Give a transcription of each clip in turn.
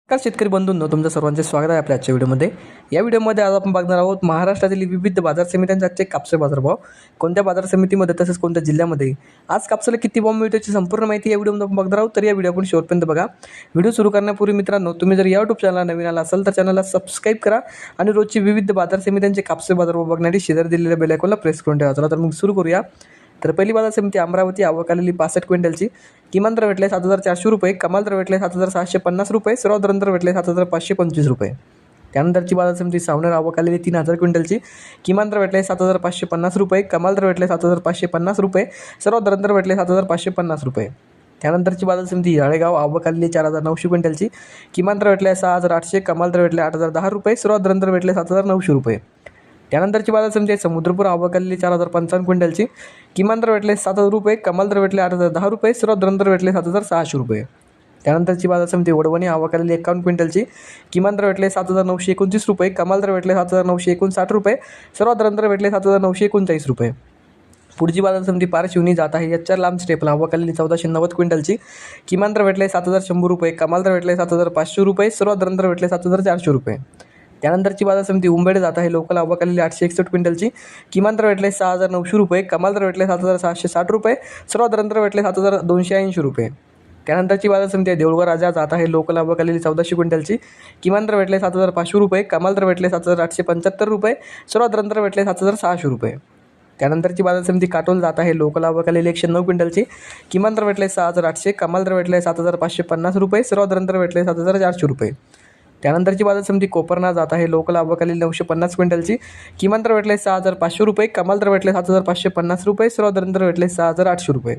नमस्कार शेतकरी बंधूंनो, तुमचं सर्वांचे स्वागत आहे आपल्या आजच्या व्हिडिओमध्ये. या व्हिडिओमध्ये आज आपण बघणार आहोत महाराष्ट्रातील विविध बाजार समित्यांचे आजचे कापसे बाजारभाव. कोणत्या बाजार समितीमध्ये तसेच कोणत्या जिल्ह्यामध्ये आज कापसाला किती भाव मिळतो याची संपूर्ण माहिती या व्हिडिओमध्ये आपण बघणार आहोत. तर या व्हिडिओ आपण शेवटपर्यंत बघा. व्हिडिओ सुरू करण्यापूर्वी मित्रांनो, तुम्ही जर या यूट्यूब चॅनलला नवीन आला असाल तर चॅनलला सबस्क्राईब करा आणि रोजची विविध बाजार समित्यांचे कापसे बाजारभाव बघण्यासाठी शेजारी दिलेल्या बेल आयकॉनला प्रेस करून ठेवा. चला तर मग सुरू करूया. तर पहिली बाजार समिती अमरावती, आवक आलेली 65 क्विंटलची. किमान दर भेटले 7,400 रुपये, कमाल दर भेटले 7,650 रुपये, सर्वात दर भेटले 7,525 रुपये. त्यानंतरची बाजार समिती सावनेर, आवक आलेली 3,000 क्विंटलची. किमान दर भेटले 7,550 रुपये, कमाल दर भेटले 7,550 रुपये, सर्वात दर भेटले 7,550 रुपये. त्यानंतरची बाजार समिती याळेगाव, आवक आलेली 4,900 क्विंटलची. किमान दर भेटले 6,800, कमाल दर भेटले 8,010 रुपये, सर्वात दर भेटले 7,900 रुपये. त्यानंतरची बाजार समिती समुद्रपूर, आवक आलेली 4,055 क्विंटलची. किमान दर भेटले 7,000 रुपये, कमाल दर भेटले 8,010 रुपये, सर्वात दर भेटले 7,600 रुपये. त्यानंतरची बाजार समिती वडवणी, आवक आलेली 51 क्विंटलची. किमान दर भेटले 7,929 रुपये, कमाल दर भेटले 7,959 रुपये, सर्वात दर भेटले 7,939 रुपये. पुढची बाजार समिती पारशिवनी जात आहे HR लांब स्टेपला, आवक आलेली 1,490 क्विंटलची. किमान दर भेटले 7,100 रुपये, कमाल दर भेटले 7,500 रुपये, सर्वात दर भेटले 7,400 रुपये. त्यानंतरची बाजार समिती उंबेड जात आहे लोकल, आवक आलेली 861 क्विंटलची. किमान दर भेटले 6,900 रुपये, कमाल दर भेटले 7,660 रुपये, सर्वात दर भेटले 7,280 रुपये. त्यानंतरची बाजार समिती देऊळगाव राजा जात आहे लोकल, आवक आलेली 1,400 क्विंटलची. किमान दर भेटले 7,500 रुपये, कमाल दर भेटले 7,875 रुपये, सर्वात दर भेटले 7,600 रुपये. त्यानंतरची बाजार समिती काटोल जात आहे लोकल, आवक आलेली 109 क्विंटलची. किमान दर भेटले 6,800, कमाल दर भेटले 7,550 रुपये, सर्वात दर भेटले 7,400 रुपये. त्यानंतरची बाजार समिती कोपरना जात आहे लोकल, आवक आलेली 950 क्विंटलची. किमान दर भेटले 6,500 रुपये, कमाल दर भेटले 7,550 रुपये, सर्वात दर भेटले 6,800 रुपये.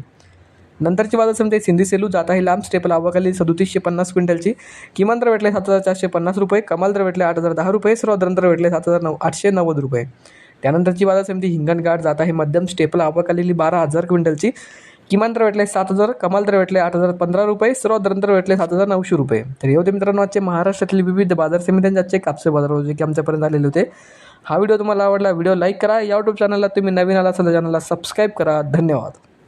नंतरची बाजार समिती सिंधी सेलू जात आहे लांब स्टेपल, आवक आलेली 3,750 क्विंटलची. किमान दर भेटले 7,450 रुपये, कमाल दर भेटले 8,010 रुपये, सर्वात दर भेटले 7,890 रुपये. त्यानंतरची बाजार समिती हिंगणघाट जात आहे मध्यम स्टेपल, आवक आलेली 12,000 क्विंटलची. किमान दर भेटले 7,000, कमाल दर भेटले 8,015 रुपये, सर्वात दर भेटले 7,900 रुपये. तर हे होते मित्रांनो आजचे महाराष्ट्रातील विविध बाजार समित्यांचे आजचे कापसे बाजार जे की आमच्यापर्यंत आलेले होते. हा व्हिडिओ तुम्हाला आवडला, व्हिडिओ लाईक करा. या यूट्यूब चॅनलला तुम्ही नवीन आला असाल तर चॅनलला सबस्क्राईब करा. धन्यवाद.